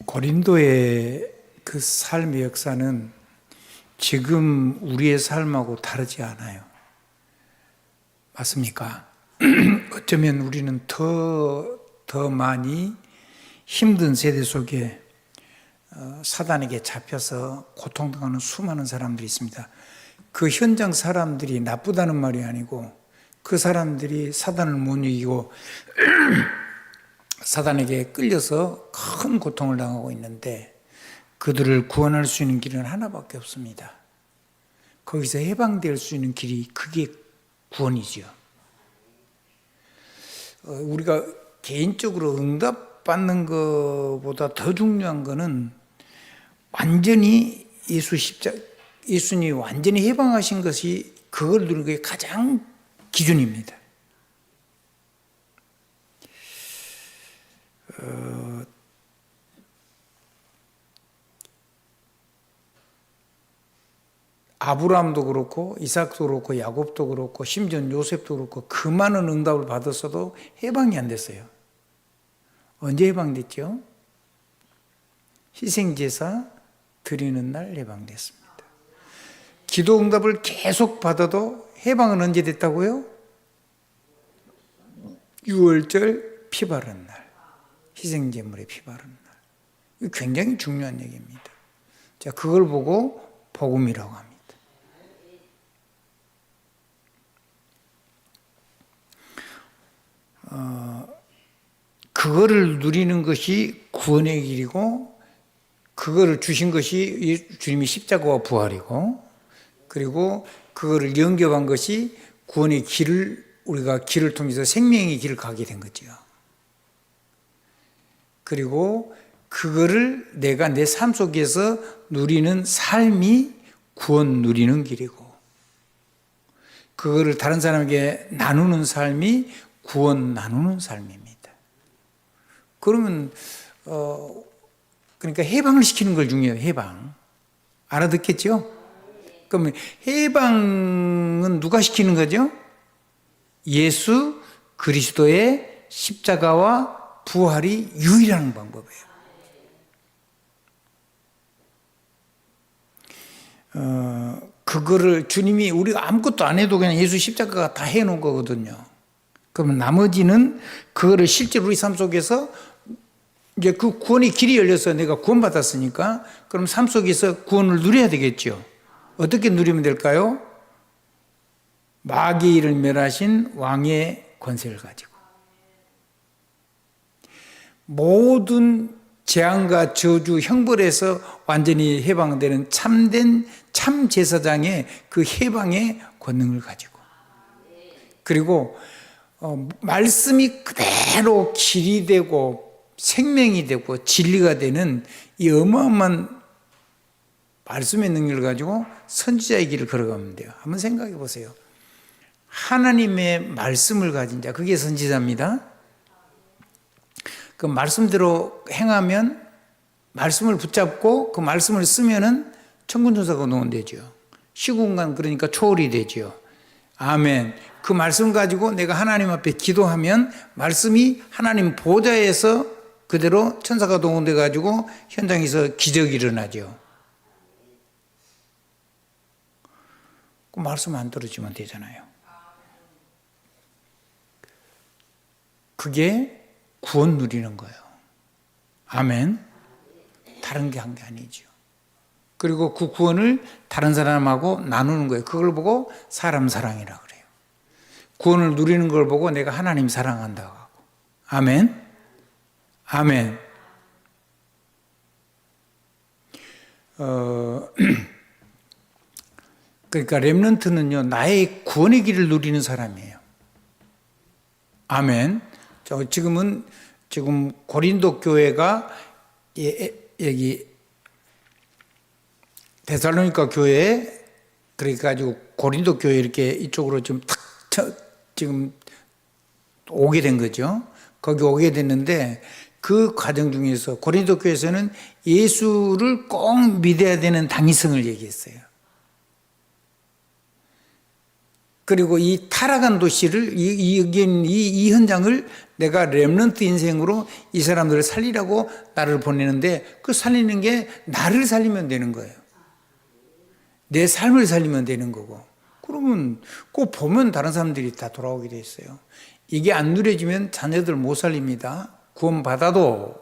고린도의 그 삶의 역사는 지금 우리의 삶하고 다르지 않아요. 맞습니까? 어쩌면 우리는 더 많이 힘든 세대 속에 사단에게 잡혀서 고통당하는 수많은 사람들이 있습니다. 그 현장 사람들이 나쁘다는 말이 아니고 그 사람들이 사단을 못 이기고 사단에게 끌려서 큰 고통을 당하고 있는데 그들을 구원할 수 있는 길은 하나밖에 없습니다. 거기서 해방될 수 있는 길이 그게 구원이죠. 우리가 개인적으로 응답받는 것보다 더 중요한 것은 완전히 예수님이 완전히 해방하신 것이 그걸 누리는 게 가장 기준입니다. 아브라함도 그렇고 이삭도 그렇고 야곱도 그렇고 심지어 요셉도 그렇고 그 많은 응답을 받았어도 해방이 안 됐어요. 언제 해방됐죠? 희생제사 드리는 날 해방됐습니다. 기도 응답을 계속 받아도 해방은 언제 됐다고요? 유월절 피 바른 날, 희생제물에 피 바른 날. 이거 굉장히 중요한 얘기입니다. 자, 그걸 보고 복음이라고 합니다. 그거를 누리는 것이 구원의 길이고 그거를 주신 것이 주님이 십자가와 부활이고 그리고 그거를 영접한 것이 구원의 길을 우리가 길을 통해서 생명의 길을 가게 된 거죠. 그리고 그거를 내가 내 삶 속에서 누리는 삶이 구원 누리는 길이고 그거를 다른 사람에게 나누는 삶이 구원 나누는 삶입니다. 그러면 그러니까 해방을 시키는 걸 중요해요. 해방. 알아듣겠죠? 그러면 해방은 누가 시키는 거죠? 예수 그리스도의 십자가와 부활이 유일한 방법이에요. 그거를 주님이 우리가 아무것도 안 해도 그냥 예수 십자가가 다 해놓은 거거든요. 그러면 나머지는 그거를 실제로 우리 삶 속에서 이제 그 구원의 길이 열려서 내가 구원받았으니까 그럼 삶 속에서 구원을 누려야 되겠죠. 어떻게 누리면 될까요? 마귀를 멸하신 왕의 권세를 가지고 모든 재앙과 저주, 형벌에서 완전히 해방되는 참된 참 제사장의 그 해방의 권능을 가지고 그리고 말씀이 그대로 길이 되고 생명이 되고 진리가 되는 이 어마어마한 말씀의 능력을 가지고 선지자의 길을 걸어가면 돼요. 한번 생각해 보세요. 하나님의 말씀을 가진 자, 그게 선지자입니다. 그 말씀대로 행하면 말씀을 붙잡고 그 말씀을 쓰면은 천군천사가 동원되죠. 시공간 그러니까 초월이 되죠. 아멘. 그 말씀 가지고 내가 하나님 앞에 기도하면 말씀이 하나님 보좌에서 그대로 천사가 동원돼 가지고 현장에서 기적이 일어나죠. 그 말씀 안 떨어지면 되잖아요. 그게 구원 누리는 거예요. 아멘. 다른 게 한 게 아니죠. 그리고 그 구원을 다른 사람하고 나누는 거예요. 그걸 보고 사람 사랑이라고 그래요. 구원을 누리는 걸 보고 내가 하나님 사랑한다고 하고. 아멘. 아멘. 그러니까 렘넌트는요, 나의 구원의 길을 누리는 사람이에요. 아멘. 지금 고린도 교회가 여기 데살로니가 교회 그러니까 고린도 교회 이렇게 이쪽으로 지금 오게 된 거죠. 거기 오게 됐는데 그 과정 중에서 고린도 교회에서는 예수를 꼭 믿어야 되는 당위성을 얘기했어요. 그리고 이 타락한 도시를, 이 현장을 내가 렘넌트 인생으로 이 사람들을 살리라고 나를 보내는데, 그 살리는 게 나를 살리면 되는 거예요. 내 삶을 살리면 되는 거고. 그러면 꼭 보면 다른 사람들이 다 돌아오게 돼 있어요. 이게 안 누려지면 자녀들 못 살립니다. 구원 받아도,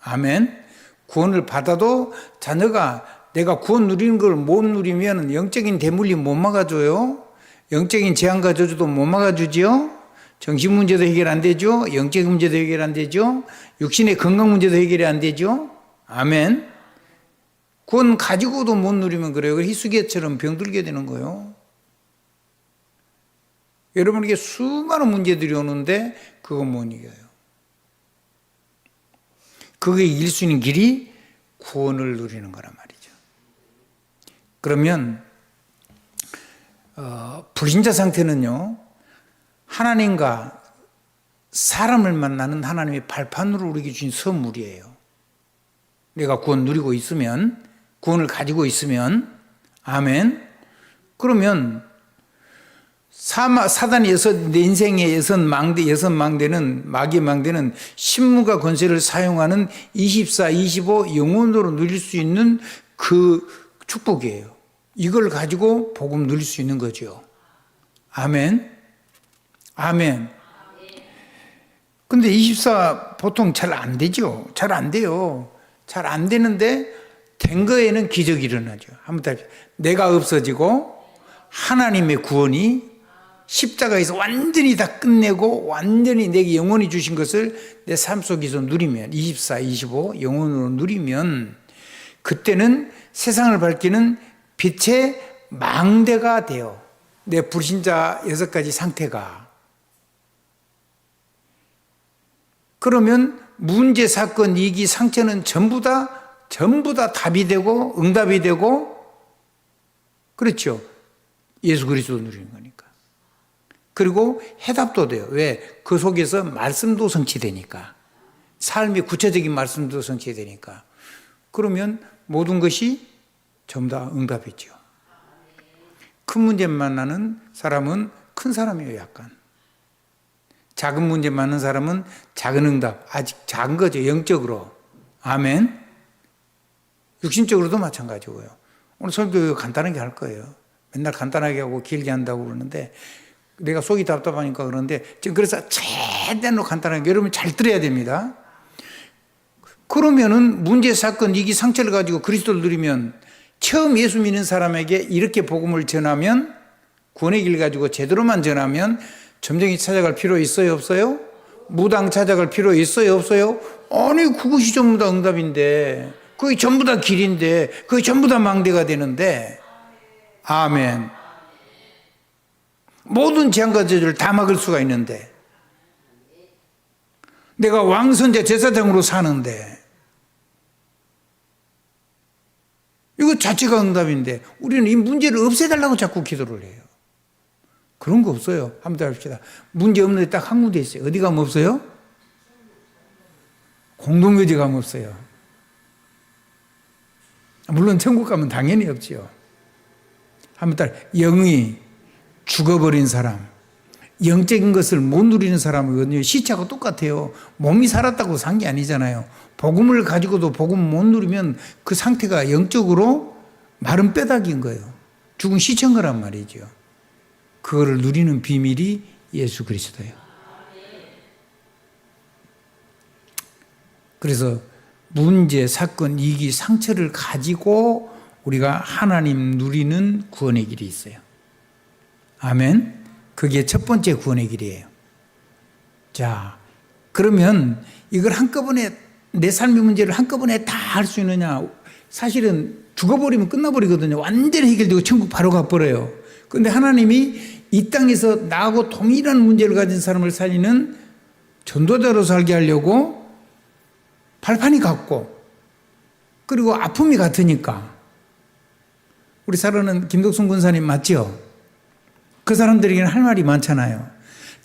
아멘. 구원을 받아도 자녀가 내가 구원 누리는 걸 못 누리면 영적인 대물림 못 막아줘요. 영적인 재앙과 저주도 못 막아주지요. 정신 문제도 해결 안 되죠. 영적 문제도 해결 안 되죠. 육신의 건강 문제도 해결이 안 되죠. 아멘. 구원 가지고도 못 누리면 그래요. 희수개처럼 병들게 되는 거예요. 여러분에게 수많은 문제들이 오는데 그건 못 이겨요. 그게 이길 수 있는 길이 구원을 누리는 거란 말이죠. 그러면 불신자 상태는요, 하나님과 사람을 만나는 하나님의 발판으로 우리에게 주신 선물이에요. 내가 구원 누리고 있으면, 구원을 가지고 있으면, 아멘. 그러면 사단의 내 인생의 여섯 망대는, 마귀의 망대는 신무가 권세를 사용하는 24, 25 영원으로 누릴 수 있는 그 축복이에요. 이걸 가지고 복음 누릴 수 있는 거죠. 아멘. 아멘. 근데 24 보통 잘 안 되죠. 잘 안 돼요. 잘 안 되는데 된 거에는 기적이 일어나죠. 한번 더 내가 없어지고 하나님의 구원이 십자가에서 완전히 다 끝내고 완전히 내게 영원히 주신 것을 내 삶 속에서 누리면 24, 25 영원으로 누리면 그때는 세상을 밝히는 빛의 망대가 돼요. 내 불신자 6가지 상태가. 그러면 문제, 사건, 위기, 상처는 전부 다 답이 되고 응답이 되고, 그렇죠. 예수 그리스도 누리는 거니까. 그리고 해답도 돼요. 왜? 그 속에서 말씀도 성취되니까. 삶의 구체적인 말씀도 성취되니까. 그러면 모든 것이 전부 다 응답이죠. 큰 문제 만나는 사람은 큰 사람이에요, 약간. 작은 문제 만나는 사람은 작은 응답, 아직 작은 거죠, 영적으로. 아멘. 육신적으로도 마찬가지고요. 오늘 설교 간단하게 할 거예요. 맨날 간단하게 하고 길게 한다고 그러는데 내가 속이 답답하니까 그러는데 지금 그래서 최대한으로 간단하게 여러분 잘 들어야 됩니다. 그러면은 문제, 사건, 위기, 상처를 가지고 그리스도를 누리면 처음 예수 믿는 사람에게 이렇게 복음을 전하면, 구원의 길 가지고 제대로만 전하면 점쟁이 찾아갈 필요 있어요, 없어요? 무당 찾아갈 필요 있어요, 없어요? 아니, 그것이 전부 다 응답인데, 그게 전부 다 길인데, 그게 전부 다 망대가 되는데, 아멘. 모든 재앙과 저주를 다 막을 수가 있는데, 내가 왕선자 제사장으로 사는데, 이거 자체가 응답인데 우리는 이 문제를 없애달라고 자꾸 기도를 해요. 그런 거 없어요. 한번 더 합시다. 문제 없는 데 딱 한 군데 있어요. 어디 가면 없어요? 공동묘지 가면 없어요. 물론 천국 가면 당연히 없지요. 한번 더, 영이 죽어버린 사람, 영적인 것을 못 누리는 사람은 시체하고 똑같아요. 몸이 살았다고 산 게 아니잖아요. 복음을 가지고도 복음 못 누리면 그 상태가 영적으로 마른 뼈다귀인 거예요. 죽은 시체인 거란 말이죠. 그거를 누리는 비밀이 예수 그리스도예요. 그래서 문제, 사건, 위기, 상처를 가지고 우리가 하나님 누리는 구원의 길이 있어요. 아멘. 그게 첫 번째 구원의 길이에요. 자, 그러면 이걸 한꺼번에 내 삶의 문제를 한꺼번에 다 할 수 있느냐? 사실은 죽어버리면 끝나버리거든요. 완전히 해결되고 천국 바로 가버려요. 그런데 하나님이 이 땅에서 나하고 동일한 문제를 가진 사람을 살리는 전도자로 살게 하려고 발판이 같고, 그리고 아픔이 같으니까. 우리 사랑하는 김덕순 군사님 맞죠? 그 사람들에게는 할 말이 많잖아요.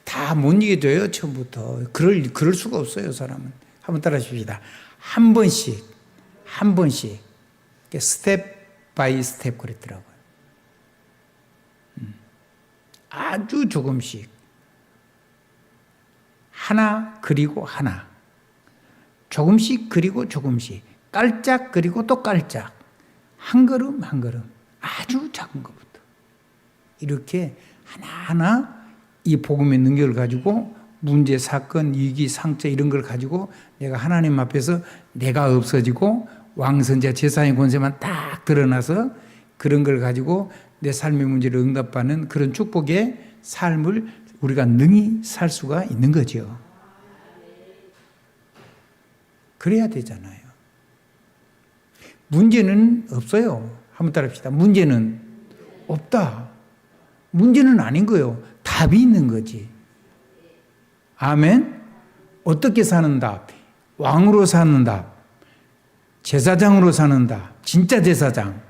다 못 이겨줘요, 처음부터. 그럴 수가 없어요, 사람은. 한번 따라 하십시다. 한 번씩, 스텝 바이 스텝 그랬더라고요. 아주 조금씩 하나 그리고 하나, 조금씩 그리고 조금씩, 깔짝 그리고 또 깔짝, 한 걸음 한 걸음, 아주 작은 것부터 이렇게 하나하나 이 복음의 능력을 가지고 문제, 사건, 위기, 상처 이런 걸 가지고 내가 하나님 앞에서 내가 없어지고 왕선자 제사의 권세만 딱 드러나서 그런 걸 가지고 내 삶의 문제를 응답하는 그런 축복의 삶을 우리가 능히 살 수가 있는 거죠. 그래야 되잖아요. 문제는 없어요. 한번 따라합시다. 문제는 없다. 문제는 아닌 거예요. 답이 있는 거지. 아멘. 어떻게 사는 답? 왕으로 사는 답, 제사장으로 사는 답, 진짜 제사장,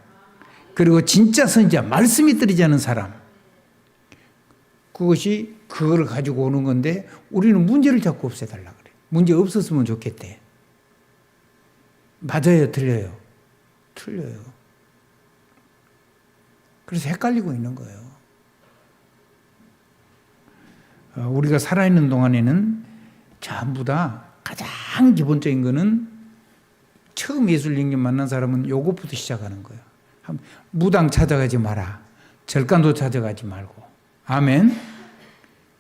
그리고 진짜 선지자, 말씀이 떨어지지 않은 사람. 그것이 그걸 가지고 오는 건데 우리는 문제를 자꾸 없애달라 그래. 문제 없었으면 좋겠대. 맞아요, 틀려요? 틀려요. 그래서 헷갈리고 있는 거예요. 우리가 살아있는 동안에는 전부 다 가장 기본적인 거는 처음 예수님 만난 사람은 요것부터 시작하는 거예요. 무당 찾아가지 마라. 절간도 찾아가지 말고. 아멘.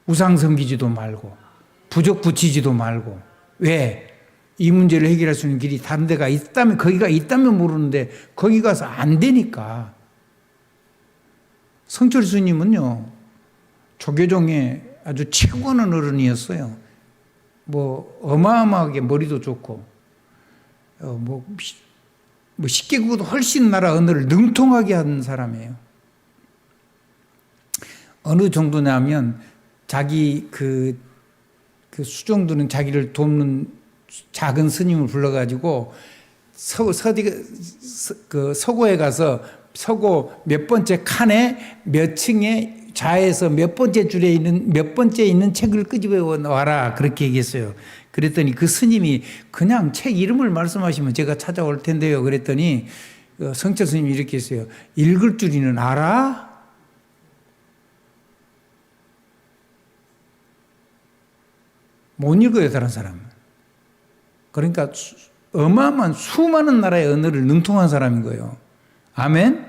우상 섬기지도 말고. 부적 붙이지도 말고. 왜? 이 문제를 해결할 수 있는 길이 다른 데가 있다면, 거기가 있다면 모르는데 거기 가서 안 되니까. 성철 스님은요, 조계종의 아주 최고는 어른이었어요. 뭐 어마어마하게 머리도 좋고, 뭐 10개국보다 훨씬 나라 언어를 능통하게 한 사람이에요. 어느 정도냐면 자기 그 수종들은 자기를 돕는 작은 스님을 불러가지고 서고에 가서 서고 몇 번째 칸에 몇 층에 좌에서 몇 번째 줄에 있는 몇 번째 있는 책을 끄집어 와라 그렇게 얘기했어요. 그랬더니 그 스님이 그냥 책 이름을 말씀하시면 제가 찾아올 텐데요. 그랬더니 성철 스님이 이렇게 했어요. 읽을 줄이는 알아? 못 읽어요, 다른 사람은. 그러니까 어마어마한 수많은 나라의 언어를 능통한 사람인 거예요. 아멘?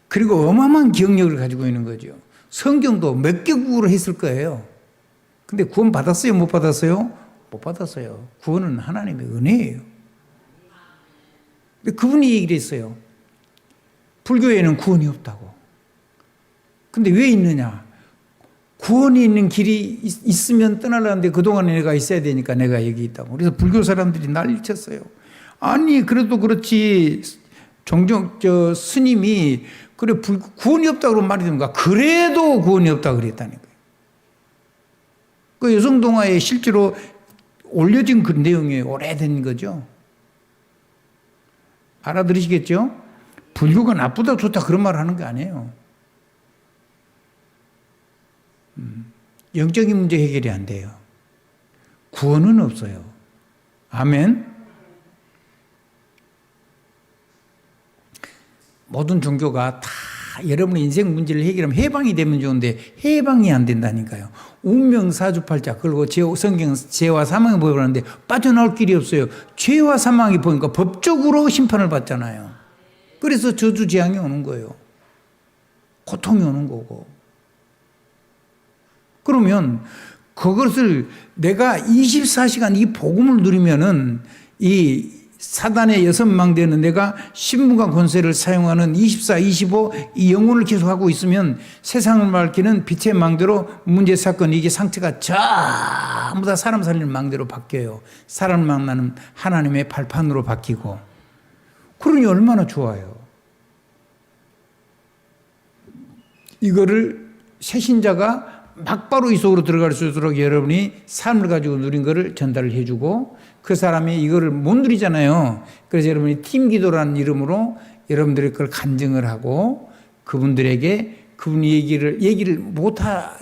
그리고 어마어마한 기억력을 가지고 있는 거죠. 성경도 몇 개국어로 했을 거예요. 근데 구원 받았어요? 못 받았어요? 못 받았어요. 구원은 하나님의 은혜예요. 근데 그분이 얘기를 했어요. 불교에는 구원이 없다고. 근데 왜 있느냐? 구원이 있는 길이 있으면 떠나려는데 그동안에 내가 있어야 되니까 내가 여기 있다고. 그래서 불교 사람들이 난리 쳤어요. 아니 그래도 그렇지 스님이 그래 구원이 없다고 그러면 말이 되는가? 그래도 구원이 없다고 그랬다니까요. 그 여성동화에 실제로 올려진 그 내용이 오래된 거죠. 알아들으시겠죠? 불교가 나쁘다 좋다 그런 말을 하는 게 아니에요. 영적인 문제 해결이 안 돼요. 구원은 없어요. 아멘. 모든 종교가 다 여러분의 인생 문제를 해결하면 해방이 되면 좋은데 해방이 안 된다니까요. 운명 사주팔자 그리고 성경 죄와 사망의 법을 하는데 빠져나올 길이 없어요. 죄와 사망이 보니까 법적으로 심판을 받잖아요. 그래서 저주재앙이 오는 거예요. 고통이 오는 거고. 그러면 그것을 내가 24시간 이 복음을 누리면은 이 사단의 여선망대는 내가 신분과 권세를 사용하는 24, 25 이 영혼을 계속하고 있으면 세상을 밝히는 빛의 망대로 문제, 사건, 이게 상태가 전부 다 사람 살리는 망대로 바뀌어요. 사람을 만나는 하나님의 발판으로 바뀌고. 그러니 얼마나 좋아요. 이거를 새신자가 막바로 이 속으로 들어갈 수 있도록 여러분이 삶을 가지고 누린 것을 전달을 해주고 그 사람이 이거를 못 누리잖아요. 그래서 여러분이 팀기도라는 이름으로 여러분들이 그걸 간증을 하고 그분들에게 그분이 얘기를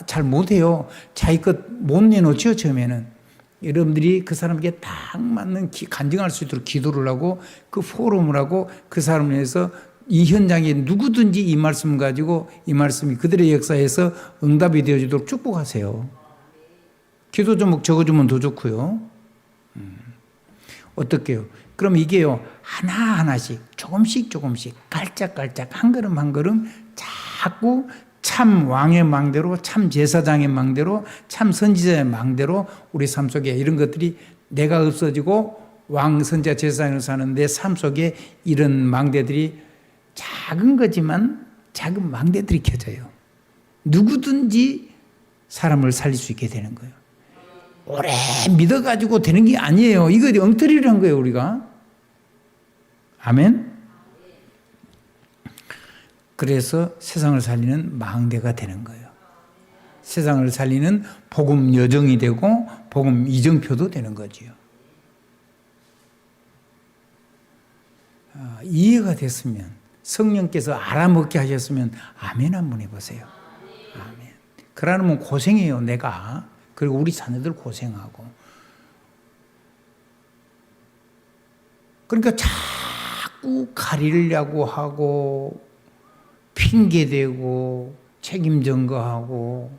잘 못해요. 자기 것 못 내놓죠, 처음에는. 여러분들이 그 사람에게 딱 맞는 간증할 수 있도록 기도를 하고 그 포럼을 하고 그 사람을 위해서 이 현장에 누구든지 이 말씀 가지고 이 말씀이 그들의 역사에서 응답이 되어지도록 축복하세요. 기도 제목 적어주면 더 좋고요. 어떻게요? 그럼 이게요, 하나하나씩 조금씩 깔짝깔짝 한 걸음 한 걸음 자꾸 참 왕의 망대로, 참 제사장의 망대로, 참 선지자의 망대로 우리 삶 속에 이런 것들이 내가 없어지고 왕, 선지자, 제사장을 사는 내 삶 속에 이런 망대들이 작은 거지만 작은 망대들이 켜져요. 누구든지 사람을 살릴 수 있게 되는 거예요. 오래 믿어가지고 되는 게 아니에요. 이거 엉터리라는 거예요, 우리가. 아멘? 그래서 세상을 살리는 망대가 되는 거예요. 세상을 살리는 복음 여정이 되고 복음 이정표도 되는 거지요. 이해가 됐으면, 성령께서 알아먹게 하셨으면 아멘 한번 해보세요. 아멘. 그러면 고생해요, 내가. 그리고 우리 자녀들 고생하고. 그러니까 자꾸 가리려고 하고 핑계대고 책임 전가하고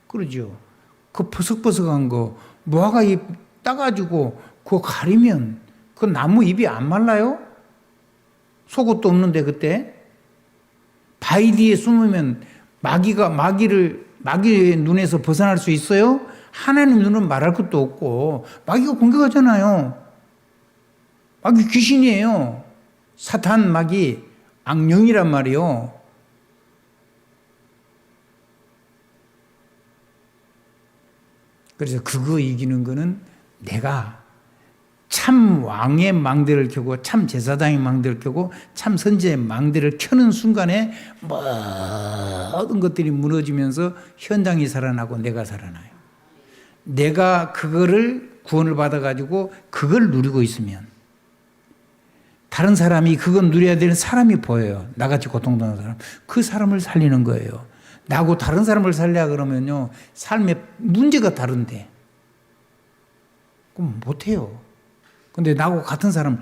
그러죠. 그 버석버석한 거 무화과 잎 따가지고 그거 가리면 그 나무 잎이 안 말라요? 속옷도 없는데 그때 바위 뒤에 숨으면 마귀의 눈에서 벗어날 수 있어요? 하나님 눈은 말할 것도 없고 마귀가 공격하잖아요. 마귀 귀신이에요. 사탄 마귀 악령이란 말이요. 그래서 그거 이기는 거는 내가 참 왕의 망대를 켜고 참 제사장의 망대를 켜고 참 선지자의 망대를 켜는 순간에 모든 것들이 무너지면서 현장이 살아나고 내가 살아나요. 내가 그거를 구원을 받아가지고 그걸 누리고 있으면 다른 사람이 그건 누려야 되는 사람이 보여요. 나같이 고통당하는 사람. 그 사람을 살리는 거예요. 나하고 다른 사람을 살려야 그러면요. 삶의 문제가 다른데. 그럼 못해요. 근데 나하고 같은 사람,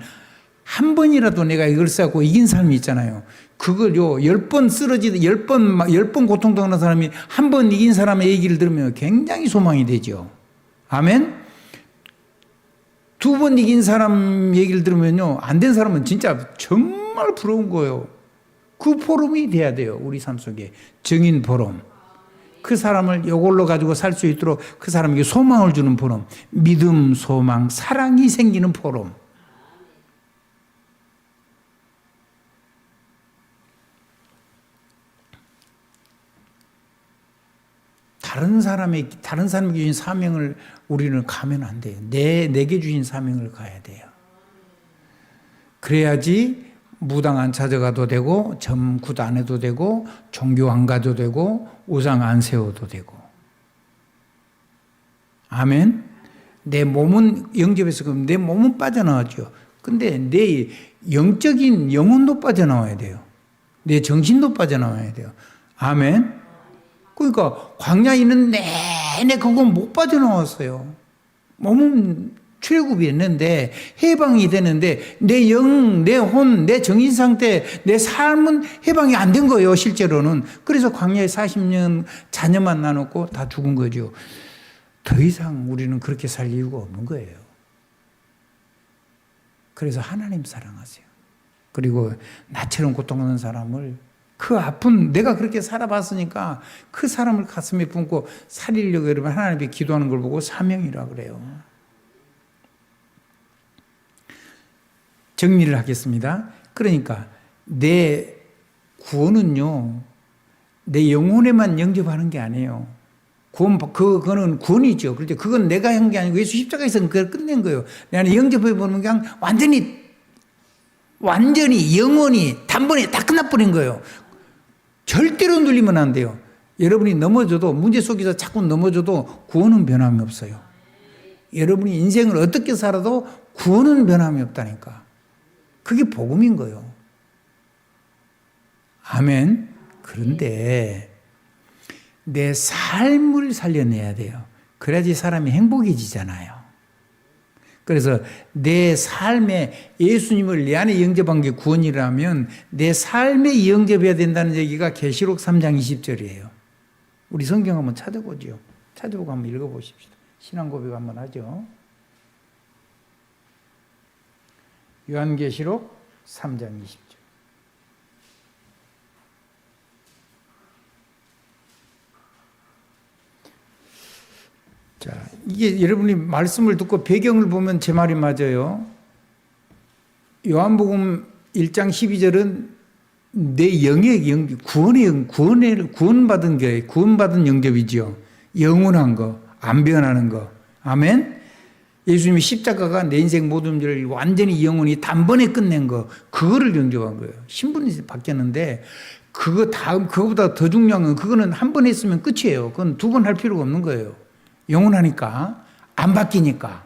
한 번이라도 내가 이걸 쌓고 이긴 삶이 있잖아요. 그걸요, 10번 쓰러지다, 10번 고통당하는 사람이 한 번 이긴 사람의 얘기를 들으면 굉장히 소망이 되죠. 아멘? 2번 이긴 사람 얘기를 들으면요, 안 된 사람은 진짜 정말 부러운 거예요. 그 포럼이 돼야 돼요, 우리 삶 속에. 정인 포럼. 그 사람을 이걸로 가지고 살 수 있도록 그 사람에게 소망을 주는 포럼. 믿음, 소망, 사랑이 생기는 포럼. 다른 사람에게 주신 사명을 우리는 가면 안 돼요. 내게 주신 사명을 가야 돼요. 그래야지 무당 안 찾아가도 되고 점굿 안 해도 되고 종교 안 가도 되고 우상 안 세워도 되고. 아멘. 내 몸은 영접해서 그럼 내 몸은 빠져나왔죠. 근데 내 영적인 영혼도 빠져나와야 돼요. 내 정신도 빠져나와야 돼요. 아멘. 그러니까 광야에 있는 내내 그건 못 빠져나왔어요. 몸은 출애굽이 했는데 해방이 되는데 내 영, 내 혼, 내 정신 상태, 내 삶은 해방이 안 된 거예요, 실제로는. 그래서 광야에 40년 자녀만 나눴고 다 죽은 거죠. 더 이상 우리는 그렇게 살 이유가 없는 거예요. 그래서 하나님 사랑하세요. 그리고 나처럼 고통하는 사람을 그 아픈 내가 그렇게 살아봤으니까 그 사람을 가슴에 품고 살리려고 여러분 하나님께 기도하는 걸 보고 사명이라 그래요. 정리를 하겠습니다. 그러니까 내 구원은요, 내 영혼에만 영접하는 게 아니에요. 그거는 구원이죠. 그런데 그건 내가 한 게 아니고 예수 십자가에서 그걸 끝낸 거예요. 내가 영접해보면 그냥 완전히 영원히 단번에 다 끝나버린 거예요. 절대로 눌리면 안 돼요. 여러분이 넘어져도 문제 속에서 자꾸 넘어져도 구원은 변함이 없어요. 여러분이 인생을 어떻게 살아도 구원은 변함이 없다니까. 그게 복음인 거예요. 아멘. 그런데 내 삶을 살려내야 돼요. 그래야지 사람이 행복해지잖아요. 그래서 내 삶에 예수님을 내 안에 영접한 게 구원이라면 내 삶에 영접해야 된다는 얘기가 계시록 3장 20절이에요. 우리 성경 한번 찾아보죠. 찾아보고 한번 읽어보십시다. 신앙 고백 한번 하죠. 요한계시록 3장 20절. 자, 이게 여러분이 말씀을 듣고 배경을 보면 제 말이 맞아요. 요한복음 1장 12절은 내 영의 구원받은 게 구원받은 영접이죠. 영원한 거, 안 변하는 거. 아멘. 예수님이 십자가가 내 인생 모든 문제를 완전히 영원히 단번에 끝낸 거, 그거를 영접한 거예요. 신분이 바뀌었는데 그거보다 더 중요한 건 그거는 한 번 했으면 끝이에요. 그건 두 번 할 필요가 없는 거예요. 영원하니까, 안 바뀌니까.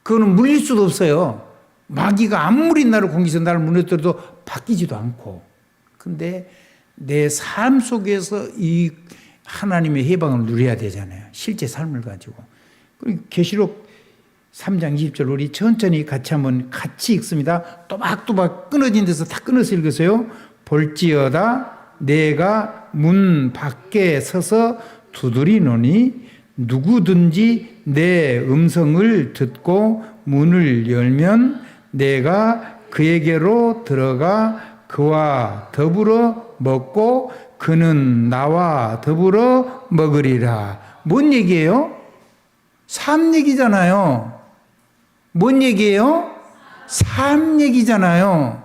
그거는 물릴 수도 없어요. 마귀가 아무리 나를 공격해서 나를 무너뜨려도 바뀌지도 않고. 근데 내 삶 속에서 이 하나님의 해방을 누려야 되잖아요. 실제 삶을 가지고. 그리고 계시록 3장 20절 우리 천천히 같이 읽습니다. 또박또박 끊어진 데서 다 끊어서 읽으세요. 볼지어다 내가 문 밖에 서서 두드리노니 누구든지 내 음성을 듣고 문을 열면 내가 그에게로 들어가 그와 더불어 먹고 그는 나와 더불어 먹으리라. 뭔 얘기예요? 삶 얘기잖아요. 뭔 얘기예요? 삶 얘기잖아요.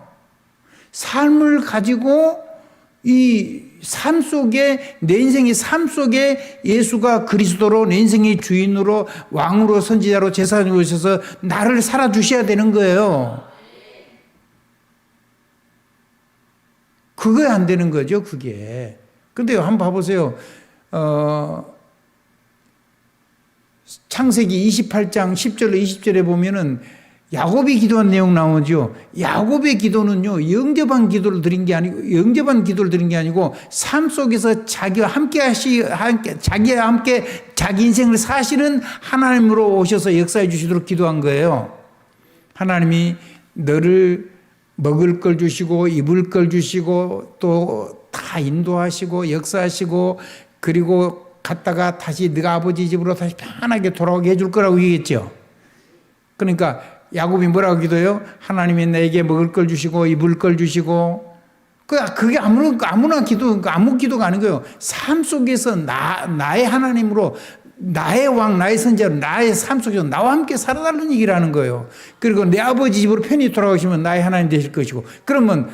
삶을 가지고 이 삶 속에 내 인생의 삶 속에 예수가 그리스도로 내 인생의 주인으로 왕으로 선지자로 제사장으로 오셔서 나를 살아주셔야 되는 거예요. 그게 안 되는 거죠, 그게. 근데 한번 봐보세요. 창세기 28장 10절로 20절에 보면은 야곱이 기도한 내용 나오죠. 야곱의 기도는요, 영접한 기도를 드린 게 아니고, 삶 속에서 자기와 자기와 함께 자기 인생을 사시는 하나님으로 오셔서 역사해 주시도록 기도한 거예요. 하나님이 너를 먹을 걸 주시고, 입을 걸 주시고, 또 다 인도하시고, 역사하시고, 그리고 갔다가 다시 네가 아버지 집으로 다시 편하게 돌아오게 해줄 거라고 얘기했죠. 그러니까 야곱이 뭐라고 기도해요? 하나님이 내게 먹을 걸 주시고 입을 걸 주시고. 그게 아무 기도가 아닌 거예요. 삶 속에서 나의 하나님으로, 나의 왕, 나의 선지자로, 나의 삶 속에서 나와 함께 살아달라는 얘기를 하는 거예요. 그리고 내 아버지 집으로 편히 돌아가시면 나의 하나님 되실 것이고. 그러면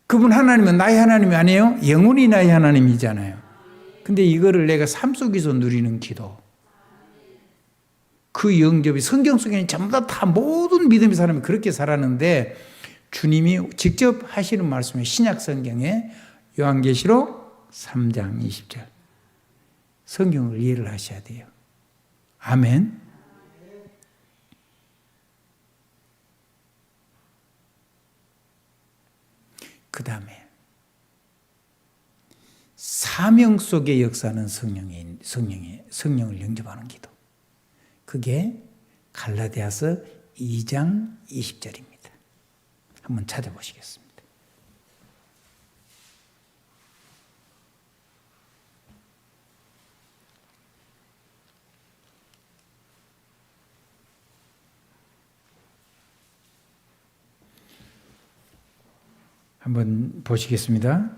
그분 하나님은 나의 하나님이 아니에요? 영원히 나의 하나님이잖아요. 근데 이거를 내가 삶 속에서 누리는 기도. 그 영접이 성경 속에는 전부 다 모든 믿음의 사람이 그렇게 살았는데 주님이 직접 하시는 말씀이 신약 성경에 요한계시록 3장 20절. 성경을 이해를 하셔야 돼요. 아멘. 그 다음에 사명 속의 역사는 성령을 영접하는 기도. 그게 갈라디아서 2장 20절입니다. 한번 찾아보시겠습니다. 한번 보시겠습니다.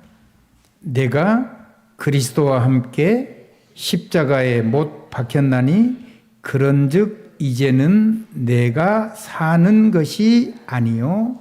내가 그리스도와 함께 십자가에 못 박혔나니 그런즉 이제는 내가 사는 것이 아니요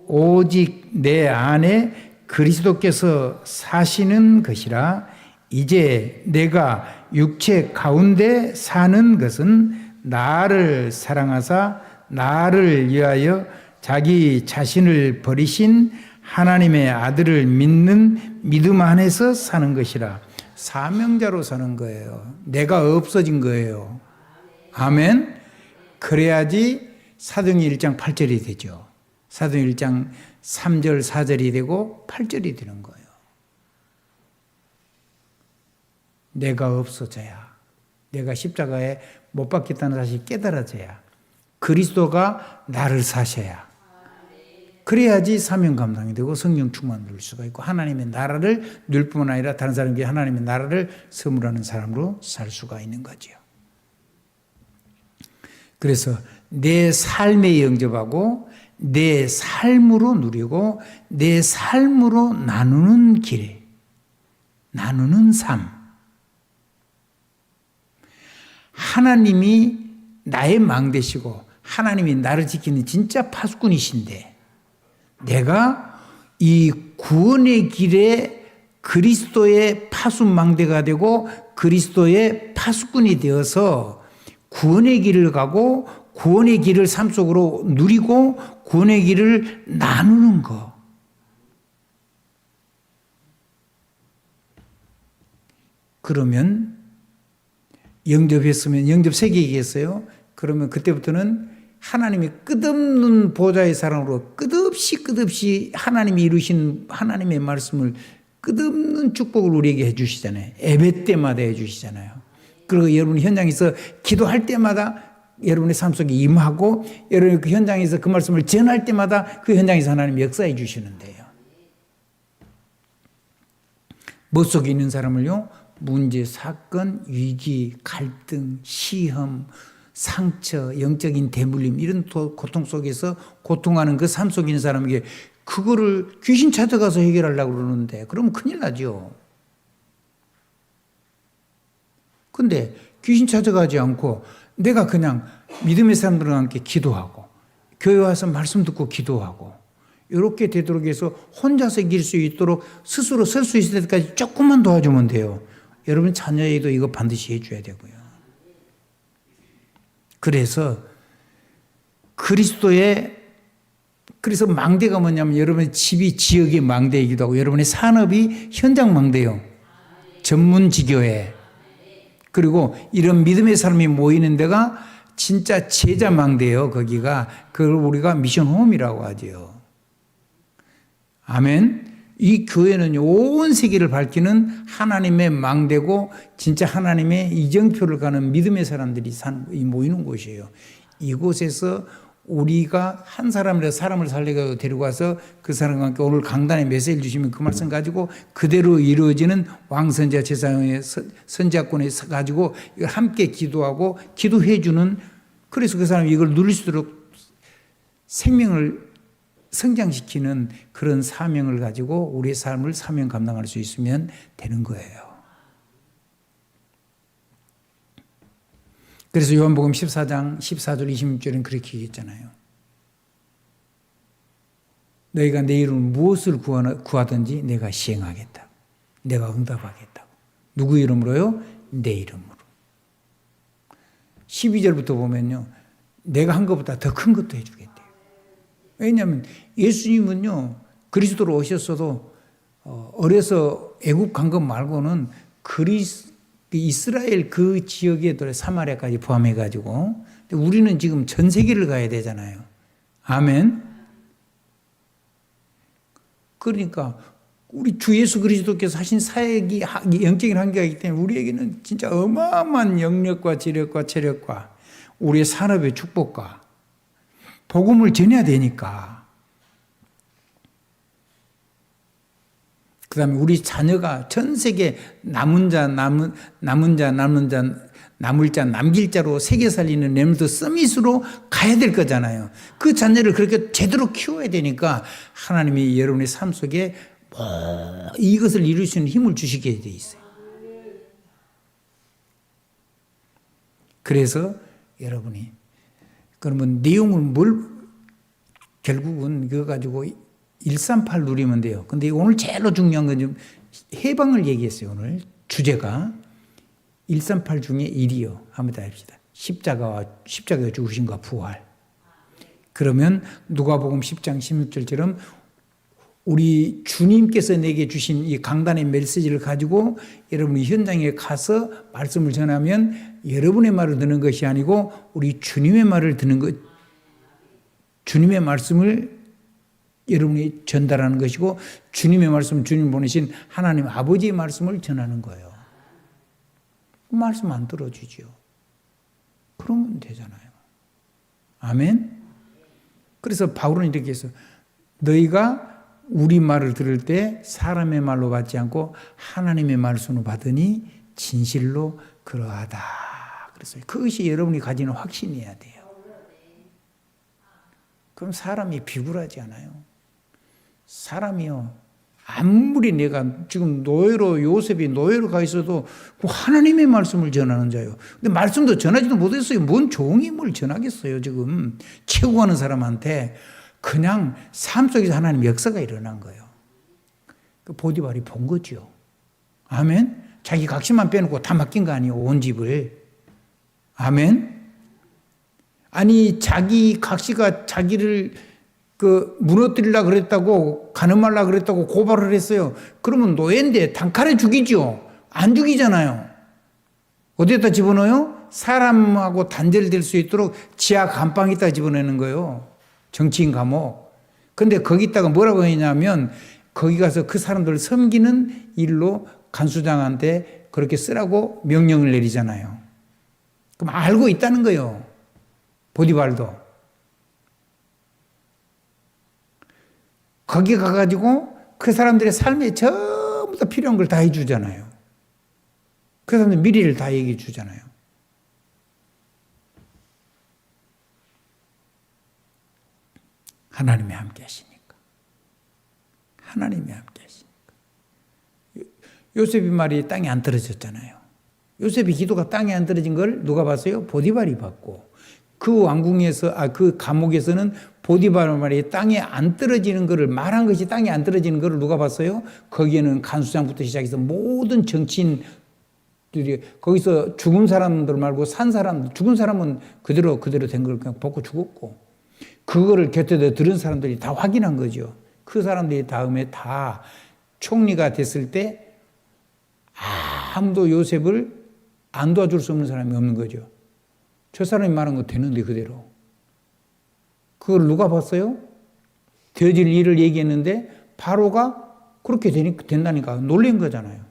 오직 내 안에 그리스도께서 사시는 것이라. 이제 내가 육체 가운데 사는 것은 나를 사랑하사 나를 위하여 자기 자신을 버리신 하나님의 아들을 믿는 믿음 안에서 사는 것이라. 사명자로 사는 거예요. 내가 없어진 거예요. 아멘. 그래야지 사도행전 1장 8절이 되죠. 사도행전 1장 3절 4절이 되고 8절이 되는 거예요. 내가 없어져야 내가 십자가에 못 박혔다는 사실이 깨달아져야, 그리스도가 나를 사셔야, 그래야지 사명 감당이 되고 성령 충만을 누릴 수가 있고 하나님의 나라를 누릴 뿐만 아니라 다른 사람에게 하나님의 나라를 선물하는 사람으로 살 수가 있는 거죠. 그래서 내 삶에 영접하고 내 삶으로 누리고 내 삶으로 나누는 길에, 나누는 삶. 하나님이 나의 망대시고 하나님이 나를 지키는 진짜 파수꾼이신데, 내가 이 구원의 길에 그리스도의 파수망대가 되고 그리스도의 파수꾼이 되어서 구원의 길을 가고 구원의 길을 삶 속으로 누리고 구원의 길을 나누는 거. 그러면 영접했으면, 영접 3개 얘기했어요. 그러면 그때부터는 하나님이 끝없는 보좌의 사랑으로 끝없이 하나님이 이루신 하나님의 말씀을 끝없는 축복을 우리에게 해주시잖아요. 예배 때마다 해주시잖아요. 그리고 여러분 현장에서 기도할 때마다 여러분의 삶 속에 임하고 여러분 그 현장에서 그 말씀을 전할 때마다 그 현장에서 하나님이 역사해 주시는데요. 뭐 속에 있는 사람을요? 문제, 사건, 위기, 갈등, 시험, 상처, 영적인 대물림, 이런 고통 속에서 고통하는 그 삶 속에 있는 사람에게 그거를 귀신 찾아가서 해결하려고 그러는데 그러면 큰일 나죠. 근데 귀신 찾아가지 않고 내가 그냥 믿음의 사람들과 함께 기도하고 교회 와서 말씀 듣고 기도하고 이렇게 되도록 해서 혼자서 이길 수 있도록 스스로 설 수 있을 때까지 조금만 도와주면 돼요. 여러분 자녀에도 이거 반드시 해줘야 되고요. 그래서 그래서 망대가 뭐냐면 여러분의 집이 지역의 망대이기도 하고 여러분의 산업이 현장 망대요. 전문 지교회. 그리고 이런 믿음의 사람이 모이는 데가 진짜 제자 망대예요. 거기가. 그걸 우리가 미션 홈이라고 하죠. 아멘. 이 교회는 온 세계를 밝히는 하나님의 망대고 진짜 하나님의 이정표를 가는 믿음의 사람들이 모이는 곳이에요. 이곳에서 우리가 한 사람이라도 사람을 살리고 데리고 와서 그 사람과 함께 오늘 강단에 메시지를 주시면 그 말씀 가지고 그대로 이루어지는 왕선지자 제사장의 선지자권에 가지고 이걸 함께 기도하고 기도해 주는, 그래서 그 사람이 이걸 누릴 수 있도록 생명을 성장시키는 그런 사명을 가지고 우리의 삶을 사명 감당할 수 있으면 되는 거예요. 그래서 요한복음 14장 14절 26절은 그렇게 얘기했잖아요. 너희가 내 이름으로 무엇을 구하든지 내가 시행하겠다. 내가 응답하겠다고. 누구 이름으로요? 내 이름으로. 12절부터 보면요. 내가 한 것보다 더 큰 것도 해주겠대요. 왜냐하면 예수님은요. 그리스도로 오셨어도 어려서 애국 간 것 말고는 이스라엘 그 지역에 사마리아까지 포함해가지고 우리는 지금 전 세계를 가야 되잖아요. 아멘. 그러니까 우리 주 예수 그리스도께서 하신 사역이 영적인 한계가 있기 때문에 우리에게는 진짜 어마어마한 영력과 지력과 체력과 우리의 산업의 축복과 복음을 전해야 되니까. 그 다음에 우리 자녀가 전 세계 남을 자, 남길 자로 세계 살리는 레몬트 서밋으로 가야 될 거잖아요. 그 자녀를 그렇게 제대로 키워야 되니까 하나님이 여러분의 삶 속에 이것을 이룰 수 있는 힘을 주시게 돼 있어요. 그래서 여러분이 그러면 내용을 결국은 그거 가지고 138 누리면 돼요. 근데 오늘 제일 중요한 건 좀 해방을 얘기했어요. 오늘 주제가 138 중에 1이요. 한번 다 합시다. 십자가가 죽으신과 부활. 그러면 누가복음 10장 16절처럼 우리 주님께서 내게 주신 이 강단의 메시지를 가지고 여러분이 현장에 가서 말씀을 전하면 여러분의 말을 듣는 것이 아니고 우리 주님의 말을 듣는 것, 주님의 말씀을 여러분이 전달하는 것이고 주님의 말씀, 주님 보내신 하나님 아버지의 말씀을 전하는 거예요. 말씀 안 들어주지요. 그러면 되잖아요. 아멘? 그래서 바울은 이렇게 해서 너희가 우리 말을 들을 때 사람의 말로 받지 않고 하나님의 말씀으로 받으니 진실로 그러하다. 그래서 그것이 여러분이 가지는 확신이어야 돼요. 그럼 사람이 비굴하지 않아요. 사람이요. 아무리 내가 지금 요셉이 노예로 가 있어도 하나님의 말씀을 전하는 자예요. 근데 말씀도 전하지도 못했어요. 뭔 종이 뭘 전하겠어요, 지금. 채우고 가는 사람한테 그냥 삶 속에서 하나님의 역사가 일어난 거예요. 그 보디발이 본 거죠. 아멘? 자기 각신만 빼놓고 다 맡긴 거 아니에요, 온 집을. 아멘? 아니, 자기 각시가 자기를 무너뜨리려고 그랬다고, 가늠하려고 그랬다고 고발을 했어요. 그러면 노예인데 단칼에 죽이죠. 안 죽이잖아요. 어디에다 집어넣어요? 사람하고 단절될 수 있도록 지하 감방에다 집어넣는 거예요. 정치인 감옥. 근데 거기다가 뭐라고 했냐면 거기 가서 그 사람들을 섬기는 일로 간수장한테 그렇게 쓰라고 명령을 내리잖아요. 그럼 알고 있다는 거예요. 보디발도. 거기 가가지고 그 사람들의 삶에 전부 다 필요한 걸 다 해주잖아요. 그 사람들 미래를 다 얘기해 주잖아요. 하나님이 함께 하시니까. 하나님이 함께 하시니까. 요셉이 말이 땅에 안 떨어졌잖아요. 요셉이 기도가 땅에 안 떨어진 걸 누가 봤어요? 보디발이 봤고, 그 왕궁에서, 그 감옥에서는 보디발 말이 땅에 안 떨어지는 것을, 말한 것이 땅에 안 떨어지는 것을 누가 봤어요? 거기에는 간수장부터 시작해서 모든 정치인들이, 거기서 죽은 사람들 말고 산 사람, 죽은 사람은 그대로 된 걸 그냥 벗고 죽었고, 그거를 곁에 들은 사람들이 다 확인한 거죠. 그 사람들이 다음에 다 총리가 됐을 때 아무도 요셉을 안 도와줄 수 없는 사람이 없는 거죠. 저 사람이 말한 거 되는데 그대로. 그걸 누가 봤어요? 되어질 일을 얘기했는데 바로가 그렇게 된다니까 놀란 거잖아요.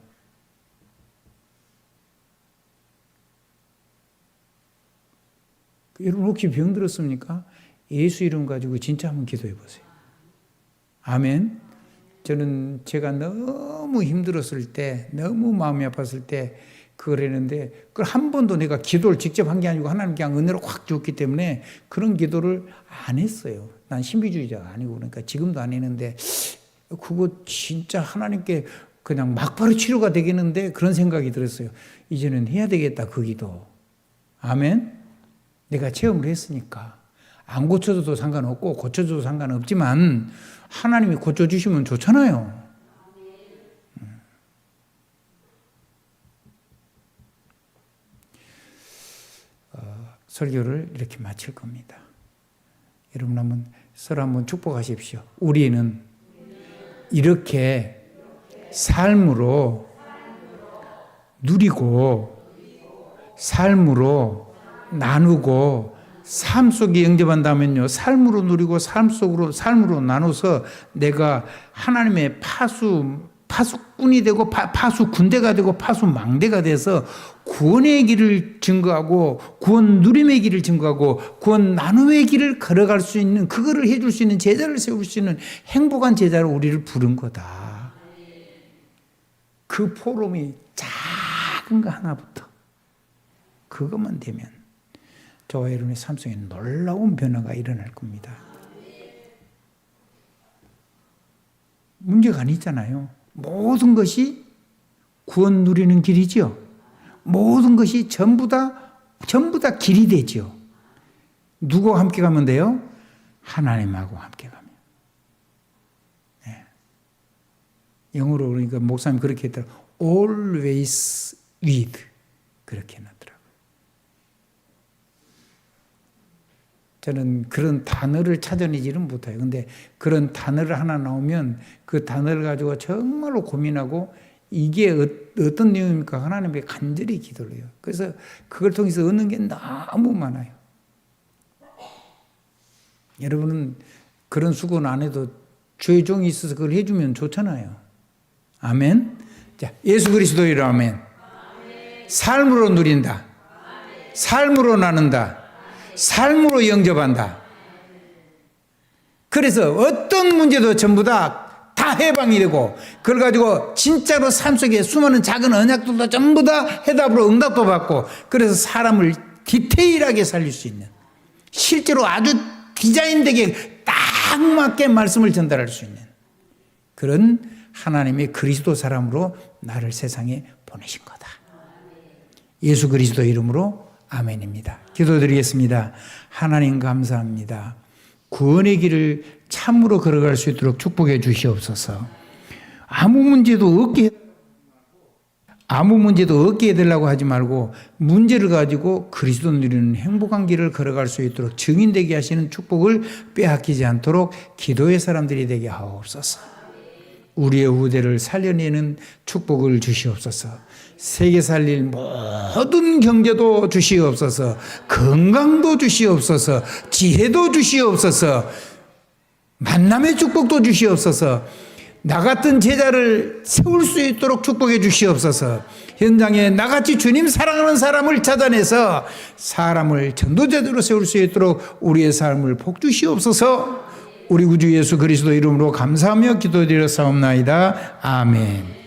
여러분 혹시 병들었습니까? 예수 이름 가지고 진짜 한번 기도해 보세요. 아멘. 저는 제가 너무 힘들었을 때, 너무 마음이 아팠을 때 그걸 했는데, 그걸 한 번도 내가 기도를 직접 한 게 아니고 하나님 그냥 은혜로 확 줬기 때문에 그런 기도를 안 했어요. 난 신비주의자가 아니고, 그러니까 지금도 안 했는데, 그거 진짜 하나님께 그냥 막바로 치료가 되겠는데 그런 생각이 들었어요. 이제는 해야 되겠다, 그 기도. 아멘. 내가 체험을 했으니까. 안 고쳐줘도 상관없고 고쳐줘도 상관없지만 하나님이 고쳐주시면 좋잖아요. 설교를 이렇게 마칠 겁니다. 여러분 서로 한번 축복하십시오. 우리는 이렇게 삶으로 누리고 삶으로 나누고 삶 속에 영접한다면요, 삶으로 누리고 삶으로 나눠서 내가 하나님의 파수꾼이 되고 파수 군대가 되고 파수 망대가 돼서 구원의 길을 증거하고 구원 누림의 길을 증거하고 구원 나눔의 길을 걸어갈 수 있는, 그거를 해줄 수 있는 제자를 세울 수 있는 행복한 제자로 우리를 부른 거다. 그 포럼이 작은 거 하나부터 그것만 되면 저와 여러분의 삶 속에 놀라운 변화가 일어날 겁니다. 문제가 아니잖아요. 모든 것이 구원 누리는 길이죠. 모든 것이 전부 다 길이 되죠. 누구와 함께 가면 돼요? 하나님하고 함께 가면. 네. 영어로 그러니까 목사님 그렇게 했더라고요. Always with. 그렇게 해놨더라고요. 저는 그런 단어를 찾아내지는 못해요. 근데 그런 단어를 하나 나오면 그 단어를 가지고 정말로 고민하고 이게 어떤 내용입니까? 하나님께 간절히 기도를 해요. 그래서 그걸 통해서 얻는 게 너무 많아요. 여러분은 그런 수고는 안 해도 주의 종이 있어서 그걸 해주면 좋잖아요. 아멘. 자, 예수 그리스도의 이름으로 아멘. 삶으로 누린다. 삶으로 나눈다. 삶으로 영접한다. 그래서 어떤 문제도 전부 다 해방이 되고, 그걸 가지고 진짜로 삶 속에 수많은 작은 언약들도 전부 다 해답으로 응답도 받고, 그래서 사람을 디테일하게 살릴 수 있는, 실제로 아주 디자인되게 딱 맞게 말씀을 전달할 수 있는 그런 하나님의 그리스도 사람으로 나를 세상에 보내신 거다. 예수 그리스도 이름으로 아멘입니다. 기도드리겠습니다. 하나님 감사합니다. 구원의 길을 참으로 걸어갈 수 있도록 축복해 주시옵소서. 아무 문제도 없게 해달라고 하지 말고, 문제를 가지고 그리스도 누리는 행복한 길을 걸어갈 수 있도록 증인되게 하시는 축복을 빼앗기지 않도록 기도의 사람들이 되게 하옵소서. 우리의 후대를 살려내는 축복을 주시옵소서. 세계 살릴 모든 경제도 주시옵소서. 건강도 주시옵소서. 지혜도 주시옵소서. 만남의 축복도 주시옵소서. 나 같은 제자를 세울 수 있도록 축복해 주시옵소서. 현장에 나같이 주님 사랑하는 사람을 찾아내서 사람을 전도자들로 세울 수 있도록 우리의 삶을 복 주시옵소서. 우리 구주 예수 그리스도 이름으로 감사하며 기도드렸사옵나이다. 아멘.